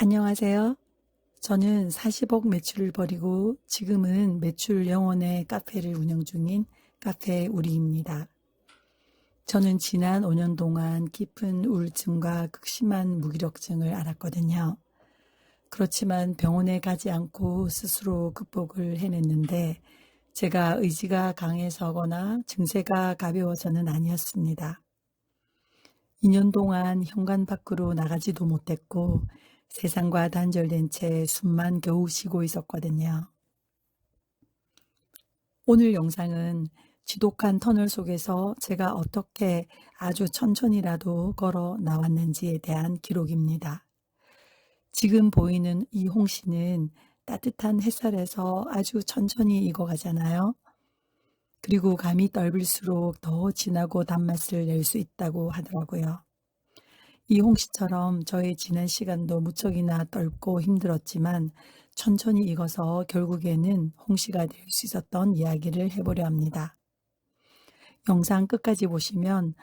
안녕하세요. 저는 40억 매출을 벌이고 지금은 매출 영혼의 카페를 운영 중인 카페 우리입니다. 저는 지난 5년 동안 깊은 우울증과 극심한 무기력증을 앓았거든요. 그렇지만 병원에 가지 않고 스스로 극복을 해냈는데 제가 의지가 강해서거나 증세가 가벼워서는 아니었습니다. 2년 동안 현관 밖으로 나가지도 못했고 세상과 단절된 채 숨만 겨우 쉬고 있었거든요. 오늘 영상은 지독한 터널 속에서 제가 어떻게 아주 천천히라도 걸어 나왔는지에 대한 기록입니다. 지금 보이는 이 홍시는 따뜻한 햇살에서 아주 천천히 익어가잖아요. 그리고 감이 떫을수록 더 진하고 단맛을 낼 수 있다고 하더라고요. 이 홍시처럼 저의 지난 시간도 무척이나 떫고 힘들었지만 천천히 익어서 결국에는 홍시가 될 수 있었던 이야기를 해보려 합니다. 영상 끝까지 보시면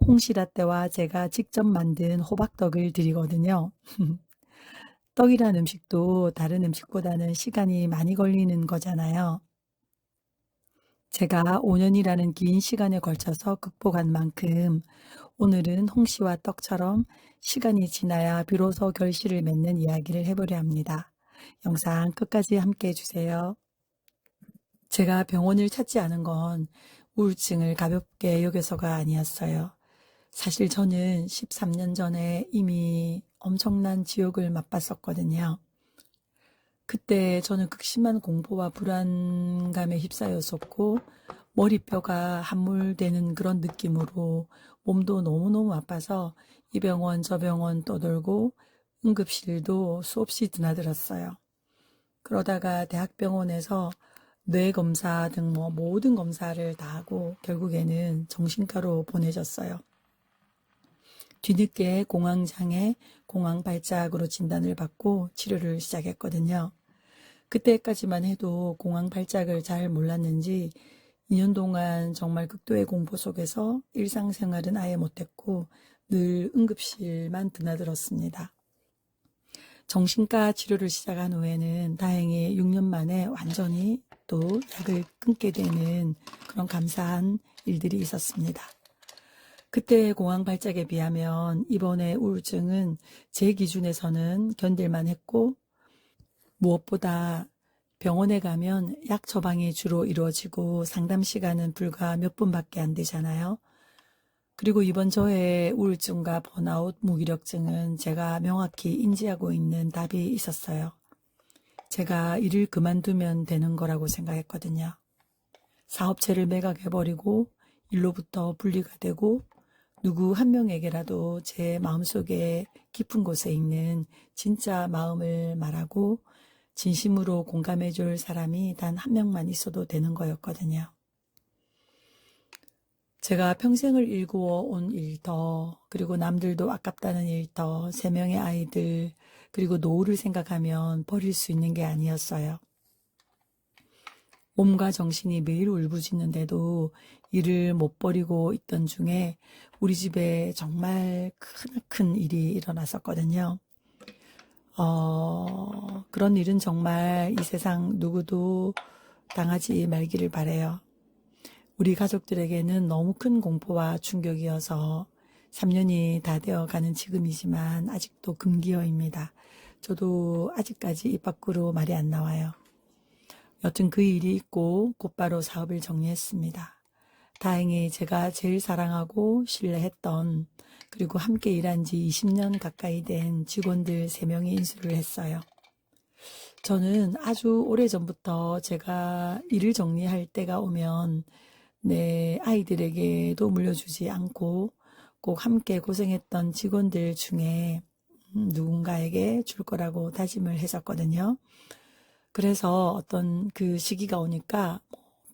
홍시라떼와 제가 직접 만든 호박떡을 드리거든요. 떡이란 음식도 다른 음식보다는 시간이 많이 걸리는 거잖아요. 제가 5년이라는 긴 시간에 걸쳐서 극복한 만큼 오늘은 홍시와 떡처럼 시간이 지나야 비로소 결실을 맺는 이야기를 해보려 합니다. 영상 끝까지 함께 해주세요. 제가 병원을 찾지 않은 건 우울증을 가볍게 여겨서가 아니었어요. 사실 저는 13년 전에 이미 엄청난 지옥을 맛봤었거든요. 그때 저는 극심한 공포와 불안감에 휩싸였었고 머리뼈가 함몰되는 그런 느낌으로 몸도 너무너무 아파서 이 병원 저 병원 떠돌고 응급실도 수없이 드나들었어요. 그러다가 대학병원에서 뇌 검사 등 모든 검사를 다 하고 결국에는 정신과로 보내졌어요. 뒤늦게 공황장애, 공황발작으로 진단을 받고 치료를 시작했거든요. 그때까지만 해도 공황발작을 잘 몰랐는지 2년 동안 정말 극도의 공포 속에서 일상생활은 아예 못했고 늘 응급실만 드나들었습니다. 정신과 치료를 시작한 후에는 다행히 6년 만에 완전히 또 약을 끊게 되는 그런 감사한 일들이 있었습니다. 그때의 공황 발작에 비하면 이번의 우울증은 제 기준에서는 견딜만 했고 무엇보다 병원에 가면 약 처방이 주로 이루어지고 상담 시간은 불과 몇 분밖에 안 되잖아요. 그리고 이번 저의 우울증과 번아웃, 무기력증은 제가 명확히 인지하고 있는 답이 있었어요. 제가 일을 그만두면 되는 거라고 생각했거든요. 사업체를 매각해버리고 일로부터 분리가 되고 누구 한 명에게라도 제 마음속에 깊은 곳에 있는 진짜 마음을 말하고 진심으로 공감해줄 사람이 단 한 명만 있어도 되는 거였거든요. 제가 평생을 일구어 온 일터, 그리고 남들도 아깝다는 일터, 3명의 아이들, 그리고 노후를 생각하면 버릴 수 있는 게 아니었어요. 몸과 정신이 매일 울부짖는데도 일을 못 버리고 있던 중에 우리 집에 정말 큰 일이 일어났었거든요. 그런 일은 정말 이 세상 누구도 당하지 말기를 바라요. 우리 가족들에게는 너무 큰 공포와 충격이어서 3년이 다 되어가는 지금이지만 아직도 금기어입니다. 저도 아직까지 입 밖으로 말이 안 나와요. 여튼 그 일이 있고 곧바로 사업을 정리했습니다. 다행히 제가 제일 사랑하고 신뢰했던 그리고 함께 일한 지 20년 가까이 된 직원들 3명이 인수를 했어요. 저는 아주 오래전부터 제가 일을 정리할 때가 오면 내 아이들에게도 물려주지 않고 꼭 함께 고생했던 직원들 중에 누군가에게 줄 거라고 다짐을 했었거든요. 그래서 어떤 그 시기가 오니까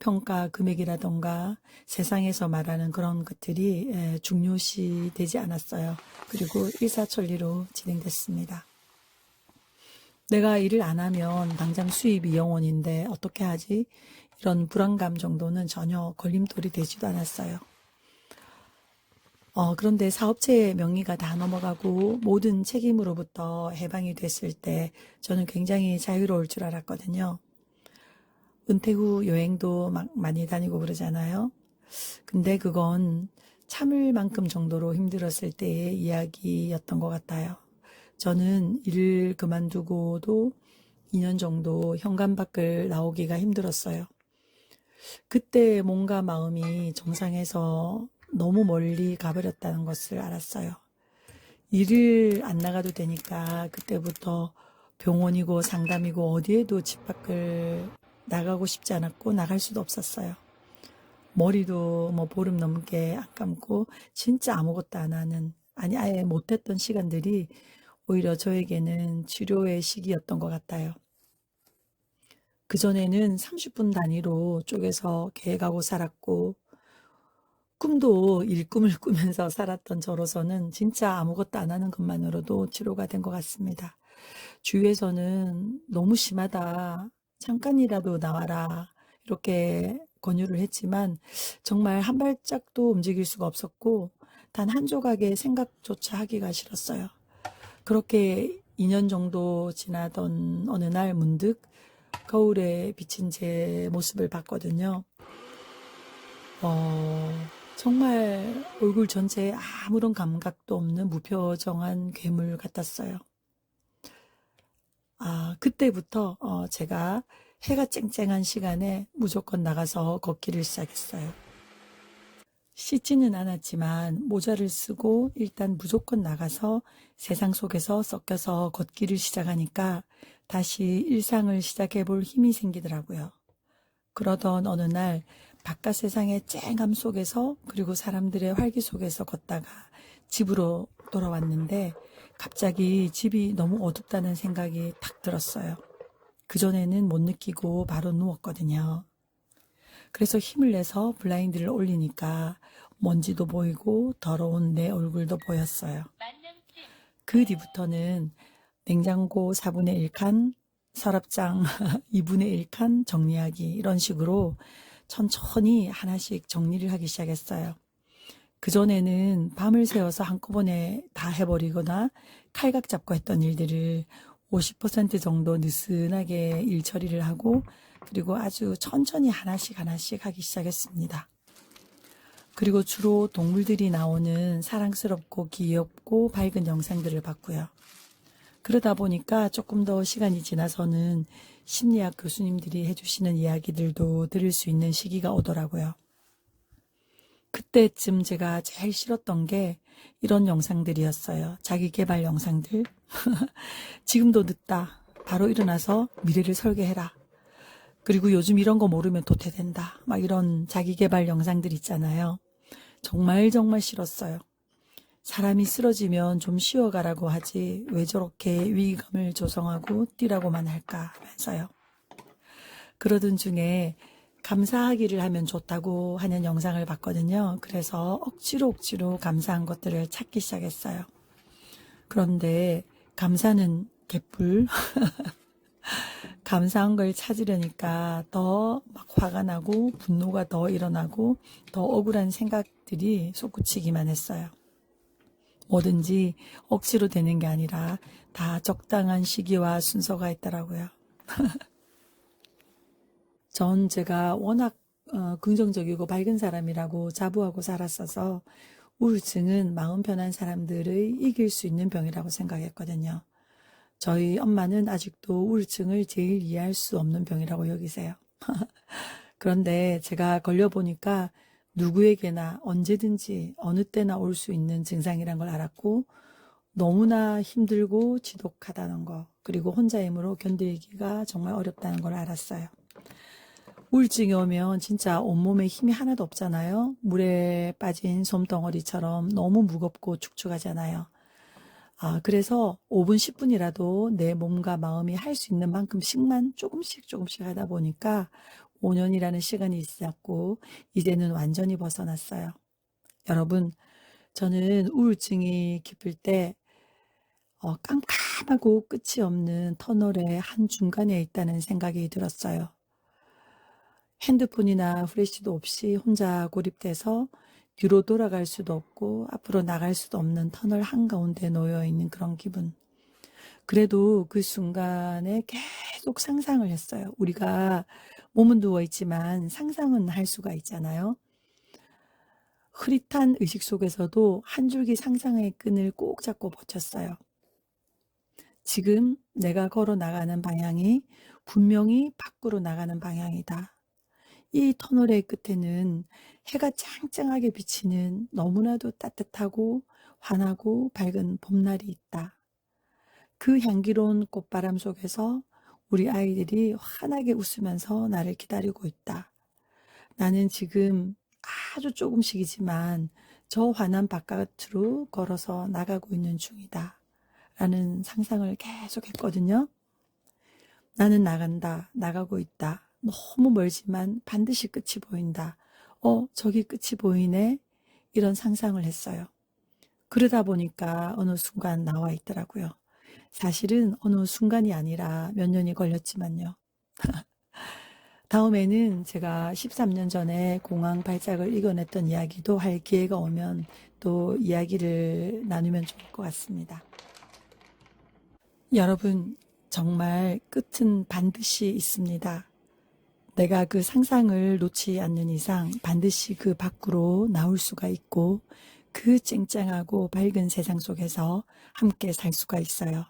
평가 금액이라던가 세상에서 말하는 그런 것들이 중요시 되지 않았어요. 그리고 일사천리로 진행됐습니다. 내가 일을 안 하면 당장 수입이 0원인데 어떻게 하지? 이런 불안감 정도는 전혀 걸림돌이 되지도 않았어요. 그런데 사업체의 명의가 다 넘어가고 모든 책임으로부터 해방이 됐을 때 저는 굉장히 자유로울 줄 알았거든요. 은퇴 후 여행도 막 많이 다니고 그러잖아요. 근데 그건 참을 만큼 정도로 힘들었을 때의 이야기였던 것 같아요. 저는 일을 그만두고도 2년 정도 현관 밖을 나오기가 힘들었어요. 그때 몸과 마음이 정상에서 너무 멀리 가버렸다는 것을 알았어요. 일을 안 나가도 되니까 그때부터 병원이고 상담이고 어디에도 집 밖을 나가고 싶지 않았고 나갈 수도 없었어요. 머리도 뭐 보름 넘게 안 감고 진짜 아무것도 안 하는, 아니 아예 못했던 시간들이 오히려 저에게는 치료의 시기였던 것 같아요. 그전에는 30분 단위로 쪼개서 계획하고 살았고 꿈도 일꿈을 꾸면서 살았던 저로서는 진짜 아무것도 안 하는 것만으로도 치료가 된 것 같습니다. 주위에서는 너무 심하다, 잠깐이라도 나와라, 이렇게 권유를 했지만 정말 한 발짝도 움직일 수가 없었고 단 한 조각의 생각조차 하기가 싫었어요. 그렇게 2년 정도 지나던 어느 날 문득 거울에 비친 제 모습을 봤거든요. 어, 정말 얼굴 전체에 아무런 감각도 없는 무표정한 괴물 같았어요. 그때부터 제가 해가 쨍쨍한 시간에 무조건 나가서 걷기를 시작했어요. 씻지는 않았지만 모자를 쓰고 일단 무조건 나가서 세상 속에서 섞여서 걷기를 시작하니까 다시 일상을 시작해 볼 힘이 생기더라고요. 그러던 어느 날 바깥 세상의 쨍함 속에서 그리고 사람들의 활기 속에서 걷다가 집으로 돌아왔는데 갑자기 집이 너무 어둡다는 생각이 탁 들었어요. 그전에는 못 느끼고 바로 누웠거든요. 그래서 힘을 내서 블라인드를 올리니까 먼지도 보이고 더러운 내 얼굴도 보였어요. 그 뒤부터는 냉장고 4분의 1칸, 서랍장 2분의 1칸 정리하기, 이런 식으로 천천히 하나씩 정리를 하기 시작했어요. 그전에는 밤을 새워서 한꺼번에 다 해버리거나 칼각 잡고 했던 일들을 50% 정도 느슨하게 일 처리를 하고 그리고 아주 천천히 하나씩 하나씩 하기 시작했습니다. 그리고 주로 동물들이 나오는 사랑스럽고 귀엽고 밝은 영상들을 봤고요. 그러다 보니까 조금 더 시간이 지나서는 심리학 교수님들이 해주시는 이야기들도 들을 수 있는 시기가 오더라고요. 그때쯤 제가 제일 싫었던 게 이런 영상들이었어요. 자기 개발 영상들. 지금도 늦다. 바로 일어나서 미래를 설계해라. 그리고 요즘 이런 거 모르면 도태된다. 막 이런 자기 개발 영상들 있잖아요. 정말 정말 싫었어요. 사람이 쓰러지면 좀 쉬어가라고 하지 왜 저렇게 위기감을 조성하고 뛰라고만 할까 하면서요. 그러던 중에 감사하기를 하면 좋다고 하는 영상을 봤거든요. 그래서 억지로 감사한 것들을 찾기 시작했어요. 그런데 감사는 개뿔. 감사한 걸 찾으려니까 더 막 화가 나고 분노가 더 일어나고 더 억울한 생각들이 솟구치기만 했어요. 뭐든지 억지로 되는 게 아니라 다 적당한 시기와 순서가 있더라고요. 제가 워낙 긍정적이고 밝은 사람이라고 자부하고 살았어서 우울증은 마음 편한 사람들의 이길 수 있는 병이라고 생각했거든요. 저희 엄마는 아직도 우울증을 제일 이해할 수 없는 병이라고 여기세요. 그런데 제가 걸려보니까 누구에게나 언제든지 어느 때나 올 수 있는 증상이란 걸 알았고 너무나 힘들고 지독하다는 거, 그리고 혼자 힘으로 견디기가 정말 어렵다는 걸 알았어요. 우울증이 오면 진짜 온몸에 힘이 하나도 없잖아요. 물에 빠진 솜덩어리처럼 너무 무겁고 축축하잖아요. 그래서 5분, 10분이라도 내 몸과 마음이 할 수 있는 만큼씩만 조금씩 하다 보니까 5년이라는 시간이 지났고 이제는 완전히 벗어났어요. 여러분, 저는 우울증이 깊을 때 깜깜하고 끝이 없는 터널의 한중간에 있다는 생각이 들었어요. 핸드폰이나 후레쉬도 없이 혼자 고립돼서 뒤로 돌아갈 수도 없고 앞으로 나갈 수도 없는 터널 한가운데 놓여 있는 그런 기분. 그래도 그 순간에 계속 상상을 했어요. 우리가 몸은 누워 있지만 상상은 할 수가 있잖아요. 흐릿한 의식 속에서도 한 줄기 상상의 끈을 꼭 잡고 버텼어요. 지금 내가 걸어 나가는 방향이 분명히 밖으로 나가는 방향이다. 이 터널의 끝에는 해가 짱짱하게 비치는 너무나도 따뜻하고 환하고 밝은 봄날이 있다. 그 향기로운 꽃바람 속에서 우리 아이들이 환하게 웃으면서 나를 기다리고 있다. 나는 지금 아주 조금씩이지만 저 환한 바깥으로 걸어서 나가고 있는 중이다. 라는 상상을 계속 했거든요. 나는 나간다, 나가고 있다. 너무 멀지만 반드시 끝이 보인다. 저기 끝이 보이네. 이런 상상을 했어요. 그러다 보니까 어느 순간 나와 있더라고요. 사실은 어느 순간이 아니라 몇 년이 걸렸지만요. 다음에는 제가 13년 전에 공황 발작을 이겨냈던 이야기도 할 기회가 오면 또 이야기를 나누면 좋을 것 같습니다. 여러분, 정말 끝은 반드시 있습니다. 내가 그 상상을 놓지 않는 이상 반드시 그 밖으로 나올 수가 있고 그 쨍쨍하고 밝은 세상 속에서 함께 살 수가 있어요.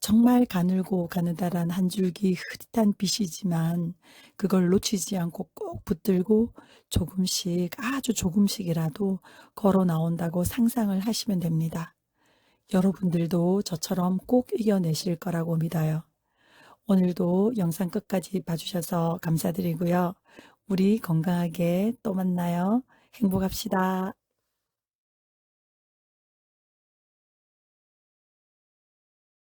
정말 가늘고 가느다란 한 줄기 흐릿한 빛이지만 그걸 놓치지 않고 꼭 붙들고 조금씩 아주 조금씩이라도 걸어 나온다고 상상을 하시면 됩니다. 여러분들도 저처럼 꼭 이겨내실 거라고 믿어요. 오늘도 영상 끝까지 봐주셔서 감사드리고요. 우리 건강하게 또 만나요. 행복합시다.